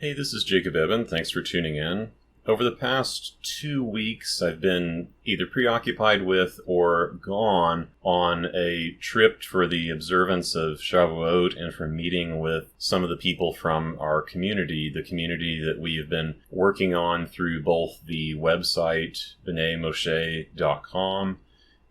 Hey, this is Jacob Eben. Thanks for tuning in. Over the past 2 weeks, I've been either preoccupied with or gone on a trip for the observance of Shavuot and for meeting with some of the people from our community, the community that we have been working on through both the website, b'naimoshe.com,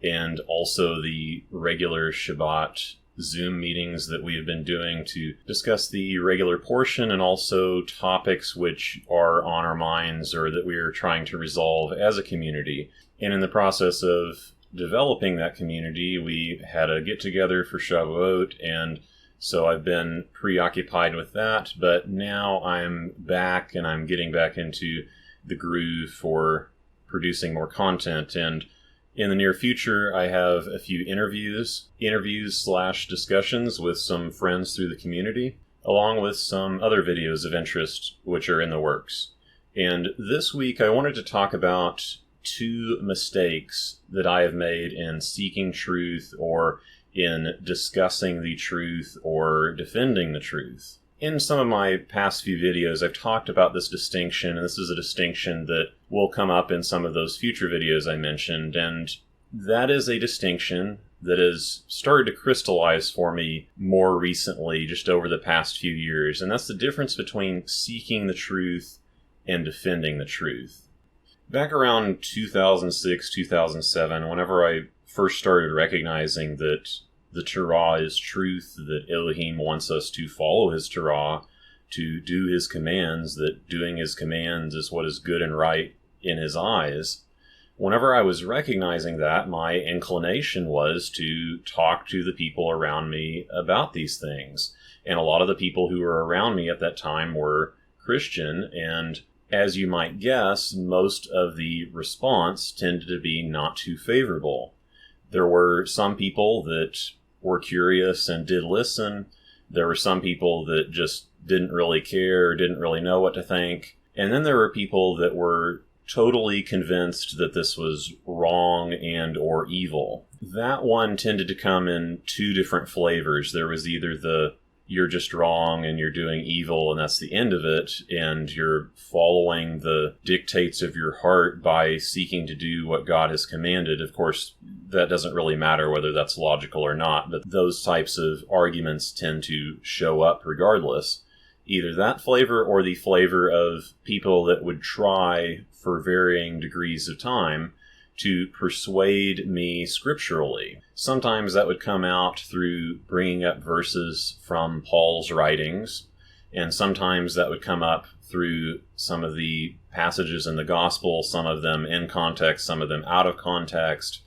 and also the regular Shabbat Zoom meetings that we have been doing to discuss the regular portion and also topics which are on our minds or that we are trying to resolve as a community. And in the process of developing that community, we had a get-together for Shavuot, and so I've been preoccupied with that, but now I'm back and I'm getting back into the groove for producing more content. And in the near future, I have a few interviews/discussions with some friends through the community, along with some other videos of interest which are in the works. And this week, I wanted to talk about 2 mistakes that I have made in seeking truth or in discussing the truth or defending the truth. In some of my past few videos, I've talked about this distinction, and this is a distinction that will come up in some of those future videos I mentioned, and that is a distinction that has started to crystallize for me more recently, just over the past few years, and that's the difference between seeking the truth and defending the truth. Back around 2006, 2007, whenever I first started recognizing that the Torah is truth, that Elohim wants us to follow his Torah, to do his commands, that doing his commands is what is good and right in his eyes. Whenever I was recognizing that, my inclination was to talk to the people around me about these things. And a lot of the people who were around me at that time were Christian, and as you might guess, most of the response tended to be not too favorable. There were some people that were curious and did listen. There were some people that just didn't really care, didn't really know what to think. And then there were people that were totally convinced that this was wrong and or evil. That one tended to come in 2 different flavors. There was either the you're just wrong and you're doing evil and that's the end of it, and you're following the dictates of your heart by seeking to do what God has commanded. Of course, that doesn't really matter whether that's logical or not, but those types of arguments tend to show up regardless. Either that flavor or the flavor of people that would try for varying degrees of time to persuade me scripturally. Sometimes that would come out through bringing up verses from Paul's writings, and sometimes that would come up through some of the passages in the gospel, some of them in context, some of them out of context,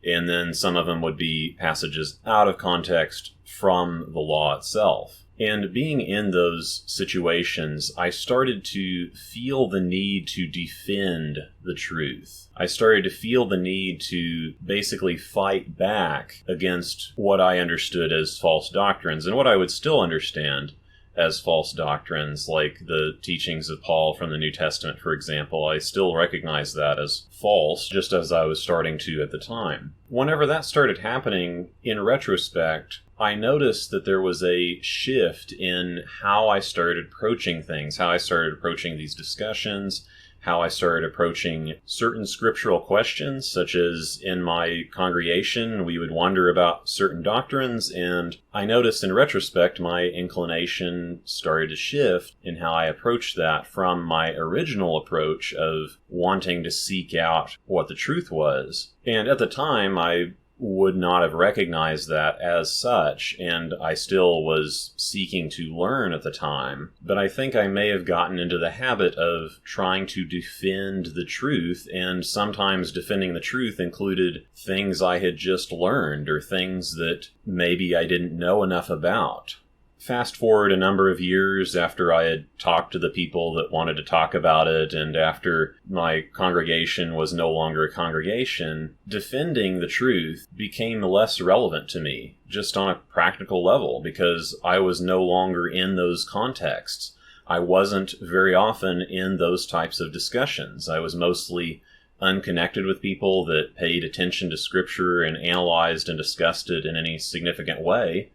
and then some of them would be passages out of context from the law itself. And being in those situations, I started to feel the need to defend the truth. I started to feel the need to basically fight back against what I understood as false doctrines, and what I would still understand as false doctrines, like the teachings of Paul from the New Testament, for example. I still recognize that as false, just as I was starting to at the time. Whenever that started happening, in retrospect, I noticed that there was a shift in how I started approaching things, how I started approaching these discussions, how I started approaching certain scriptural questions, such as in my congregation, we would wonder about certain doctrines, and I noticed in retrospect my inclination started to shift in how I approached that from my original approach of wanting to seek out what the truth was. And at the time, I would not have recognized that as such, and I still was seeking to learn at the time. But I think I may have gotten into the habit of trying to defend the truth, and sometimes defending the truth included things I had just learned or things that maybe I didn't know enough about. Fast forward a number of years after I had talked to the people that wanted to talk about it, and after my congregation was no longer a congregation, defending the truth became less relevant to me, just on a practical level, because I was no longer in those contexts. I wasn't very often in those types of discussions. I was mostly unconnected with people that paid attention to Scripture and analyzed and discussed it in any significant way.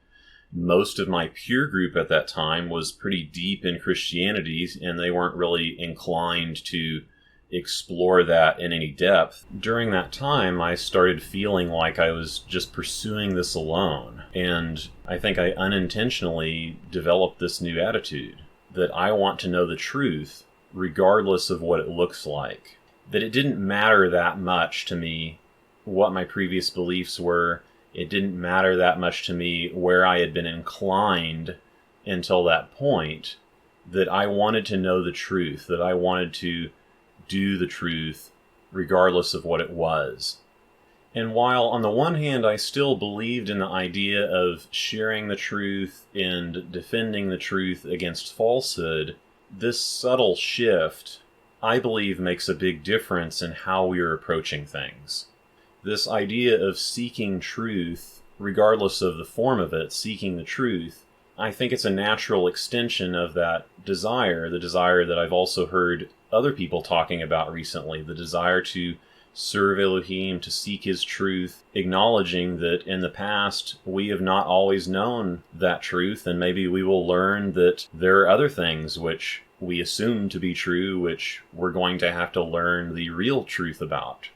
most of my peer group at that time was pretty deep in Christianity, and they weren't really inclined to explore that in any depth. During that time, I started feeling like I was just pursuing this alone, and I think I unintentionally developed this new attitude that I want to know the truth regardless of what it looks like. That it didn't matter that much to me what my previous beliefs were. It didn't matter that much to me where I had been inclined until that point, that I wanted to know the truth, that I wanted to do the truth regardless of what it was. And while on the one hand I still believed in the idea of sharing the truth and defending the truth against falsehood, this subtle shift, I believe, makes a big difference in how we are approaching things. This idea of seeking truth, regardless of the form of it, seeking the truth, I think it's a natural extension of that desire, the desire that I've also heard other people talking about recently, the desire to serve Elohim, to seek his truth, acknowledging that in the past we have not always known that truth, and maybe we will learn that there are other things which we assume to be true, which we're going to have to learn the real truth about.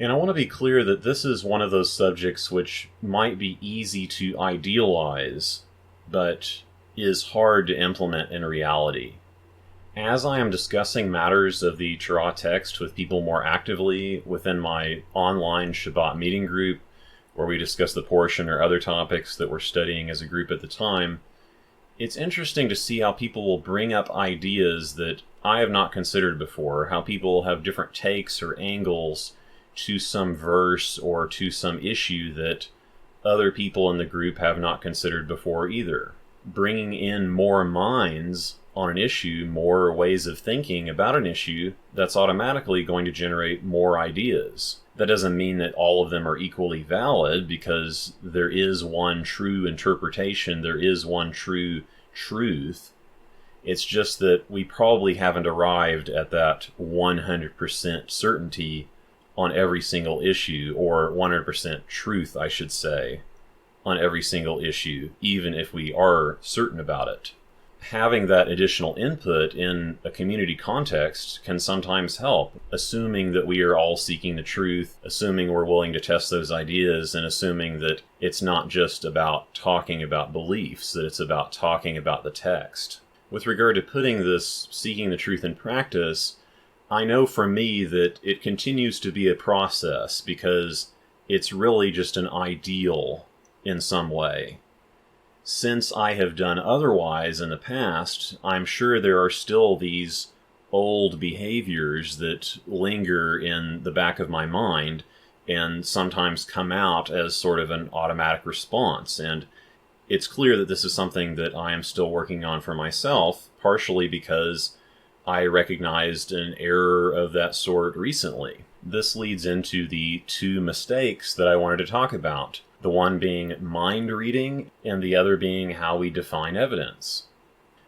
And I want to be clear that this is one of those subjects which might be easy to idealize, but is hard to implement in reality. As I am discussing matters of the Torah text with people more actively within my online Shabbat meeting group, where we discuss the portion or other topics that we're studying as a group at the time, it's interesting to see how people will bring up ideas that I have not considered before, how people have different takes or angles to some verse or to some issue that other people in the group have not considered before either. Bringing in more minds on an issue, more ways of thinking about an issue, that's automatically going to generate more ideas. That doesn't mean that all of them are equally valid, because there is one true interpretation, there is one true truth. It's just that we probably haven't arrived at that 100% certainty on every single issue, or 100% truth, I should say, on every single issue, even if we are certain about it. Having that additional input in a community context can sometimes help, assuming that we are all seeking the truth, assuming we're willing to test those ideas, and assuming that it's not just about talking about beliefs, that it's about talking about the text. With regard to putting this seeking the truth in practice, I know for me that it continues to be a process, because it's really just an ideal in some way. Since I have done otherwise in the past, I'm sure there are still these old behaviors that linger in the back of my mind and sometimes come out as sort of an automatic response. And it's clear that this is something that I am still working on for myself, partially because I recognized an error of that sort recently. This leads into the two mistakes that I wanted to talk about. The one being mind reading, and the other being how we define evidence.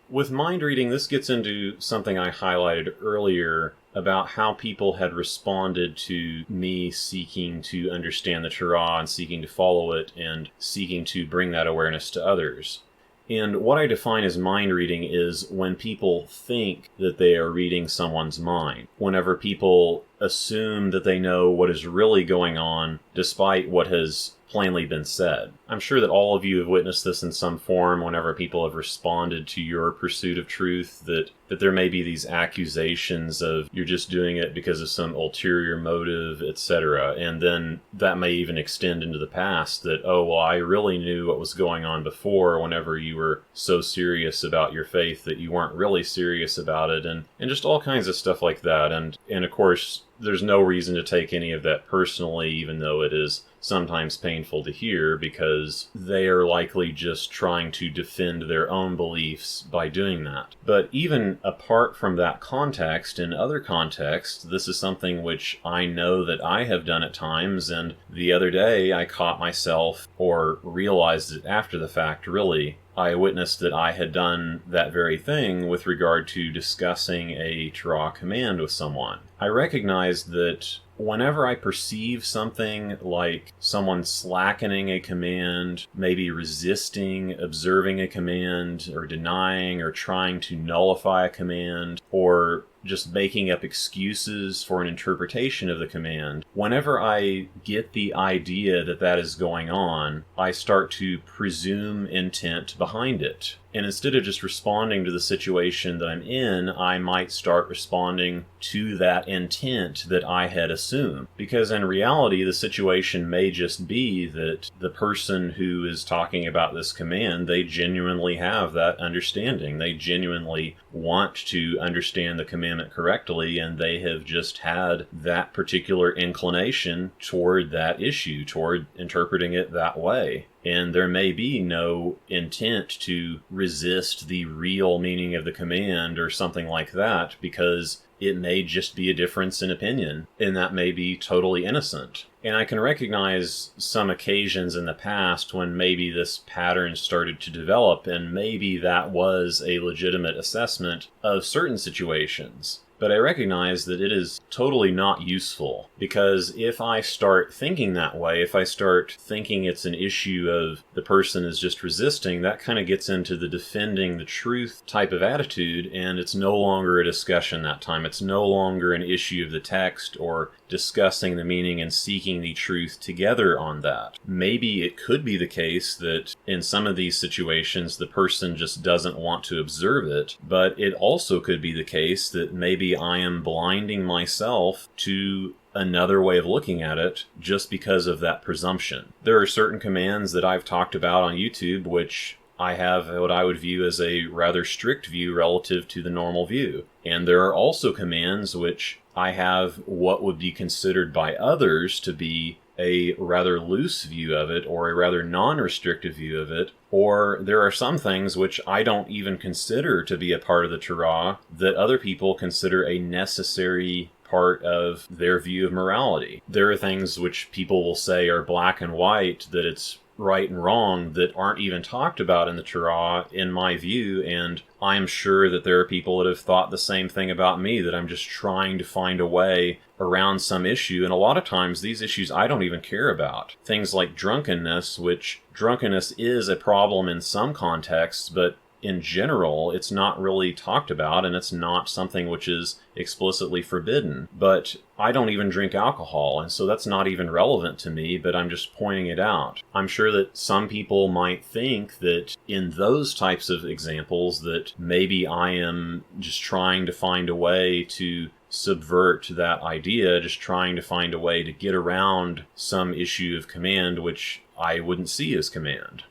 With mind reading, this gets into something I highlighted earlier about how people had responded to me seeking to understand the Torah and seeking to follow it and seeking to bring that awareness to others. And what I define as mind reading is when people think that they are reading someone's mind. Whenever people assume that they know what is really going on despite what has plainly been said. I'm sure that all of you have witnessed this in some form whenever people have responded to your pursuit of truth, that there may be these accusations of you're just doing it because of some ulterior motive, etc. And then that may even extend into the past that, oh, well, I really knew what was going on before whenever you were so serious about your faith that you weren't really serious about it, and just all kinds of stuff like that. And of course, there's no reason to take any of that personally, even though it is sometimes painful to hear, because they are likely just trying to defend their own beliefs by doing that. But even apart from that context, in other contexts, this is something which I know that I have done at times, and the other day I caught myself, or realized it after the fact really, I witnessed that I had done that very thing with regard to discussing a Torah command with someone. I recognized that whenever I perceive something like someone slackening a command, maybe resisting observing a command, or denying or trying to nullify a command, or just making up excuses for an interpretation of the command, whenever I get the idea that that is going on, I start to presume intent behind it. And instead of just responding to the situation that I'm in, I might start responding to that intent that I had assumed. Because in reality, the situation may just be that the person who is talking about this command, they genuinely have that understanding. They genuinely want to understand the commandment correctly, and they have just had that particular inclination toward that issue, toward interpreting it that way. And there may be no intent to resist the real meaning of the command or something like that, because it may just be a difference in opinion, and that may be totally innocent. And I can recognize some occasions in the past when maybe this pattern started to develop, and maybe that was a legitimate assessment of certain situations. But I recognize that it is totally not useful, because if I start thinking that way, if I start thinking it's an issue of the person is just resisting, that kind of gets into the defending the truth type of attitude, and it's no longer a discussion that time. It's no longer an issue of the text or discussing the meaning and seeking the truth together on that. Maybe it could be the case that in some of these situations the person just doesn't want to observe it, but it also could be the case that maybe I am blinding myself to another way of looking at it just because of that presumption. There are certain commands that I've talked about on YouTube which I have what I would view as a rather strict view relative to the normal view. And there are also commands which I have what would be considered by others to be a rather loose view of it, or a rather non-restrictive view of it, or there are some things which I don't even consider to be a part of the Torah that other people consider a necessary part of their view of morality. There are things which people will say are black and white, that it's right and wrong, that aren't even talked about in the Torah, in my view, and I'm sure that there are people that have thought the same thing about me, that I'm just trying to find a way around some issue, and a lot of times these issues I don't even care about. Things like drunkenness, which drunkenness is a problem in some contexts, but in general, it's not really talked about, and it's not something which is explicitly forbidden. But I don't even drink alcohol, and so that's not even relevant to me, but I'm just pointing it out. I'm sure that some people might think that in those types of examples that maybe I am just trying to find a way to subvert that idea, just trying to find a way to get around some issue of command which I wouldn't see as command.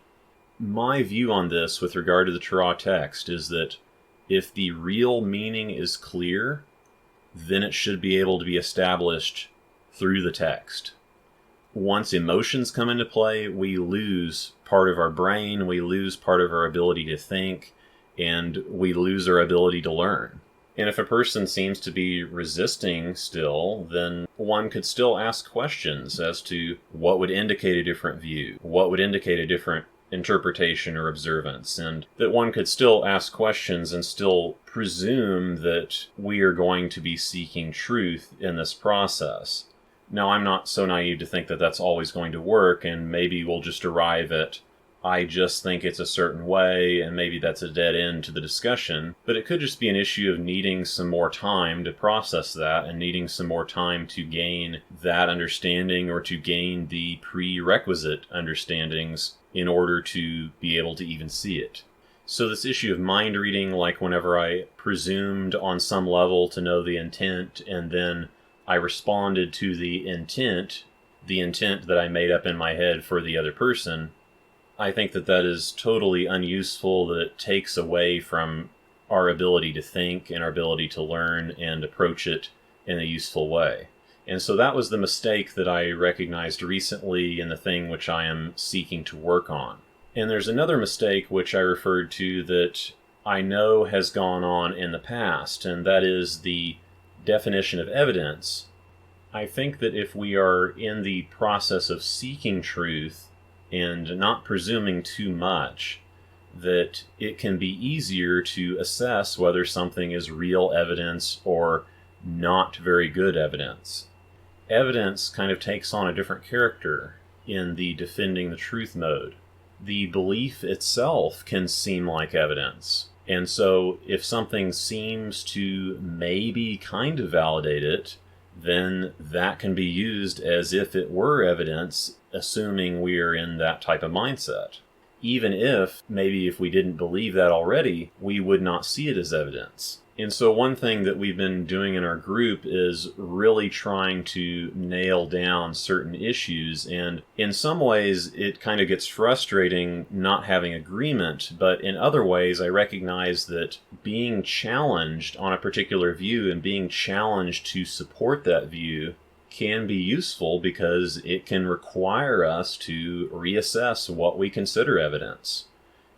My view on this with regard to the Torah text is that if the real meaning is clear, then it should be able to be established through the text. Once emotions come into play, we lose part of our brain, we lose part of our ability to think, and we lose our ability to learn. And if a person seems to be resisting still, then one could still ask questions as to what would indicate a different view, what would indicate a different interpretation or observance, and that one could still ask questions and still presume that we are going to be seeking truth in this process. Now, I'm not so naive to think that that's always going to work, and maybe we'll just arrive at, I just think it's a certain way, and maybe that's a dead end to the discussion, but it could just be an issue of needing some more time to process that, and needing some more time to gain that understanding, or to gain the prerequisite understandings in order to be able to even see it. So this issue of mind reading, like whenever I presumed on some level to know the intent, and then I responded to the intent that I made up in my head for the other person, I think that that is totally unuseful, that it takes away from our ability to think and our ability to learn and approach it in a useful way. And so that was the mistake that I recognized recently in the thing which I am seeking to work on. And there's another mistake which I referred to that I know has gone on in the past, and that is the definition of evidence. I think that if we are in the process of seeking truth and not presuming too much, that it can be easier to assess whether something is real evidence or not very good evidence. evidence kind of takes on a different character in the defending the truth mode. The belief itself can seem like evidence. And so if something seems to maybe kind of validate it, then that can be used as if it were evidence, assuming we are in that type of mindset. Even if, maybe if we didn't believe that already, we would not see it as evidence. And so one thing that we've been doing in our group is really trying to nail down certain issues. And in some ways, it kind of gets frustrating not having agreement. But in other ways, I recognize that being challenged on a particular view and being challenged to support that view can be useful because it can require us to reassess what we consider evidence.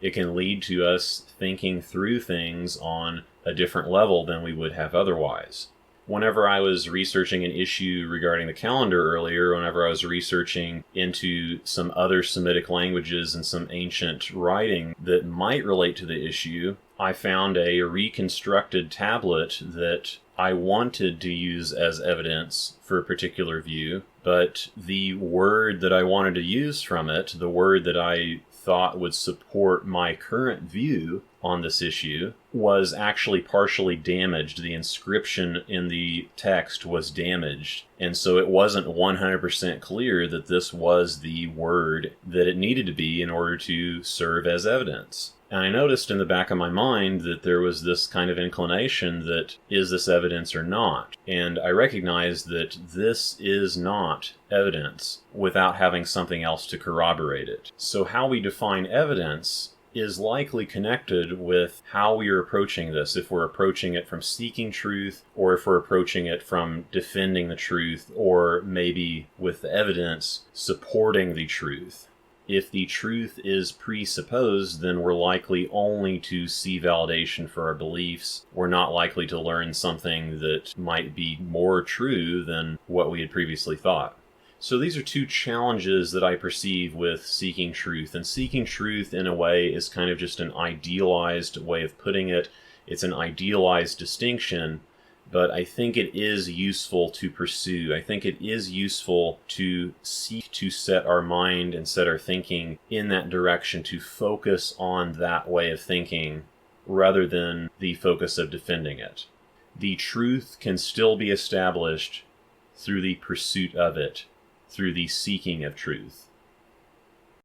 It can lead to us thinking through things on a different level than we would have otherwise. Whenever I was researching an issue regarding the calendar earlier, whenever I was researching into some other Semitic languages and some ancient writing that might relate to the issue, I found a reconstructed tablet that I wanted to use as evidence for a particular view, but the word that I wanted to use from it, the word that I thought would support my current view on this issue, was actually partially damaged. The inscription in the text was damaged, and so it wasn't 100% clear that this was the word that it needed to be in order to serve as evidence. And I noticed in the back of my mind that there was this kind of inclination that, is this evidence or not? And I recognized that this is not evidence without having something else to corroborate it. So how we define evidence is likely connected with how we are approaching this. If we're approaching it from seeking truth, or if we're approaching it from defending the truth, or maybe with the evidence supporting the truth. If the truth is presupposed, then we're likely only to see validation for our beliefs. We're not likely to learn something that might be more true than what we had previously thought. So these are two challenges that I perceive with seeking truth. And seeking truth, in a way, is kind of just an idealized way of putting it. It's an idealized distinction. But I think it is useful to pursue. I think it is useful to seek to set our mind and set our thinking in that direction, to focus on that way of thinking rather than the focus of defending it. The truth can still be established through the pursuit of it, through the seeking of truth.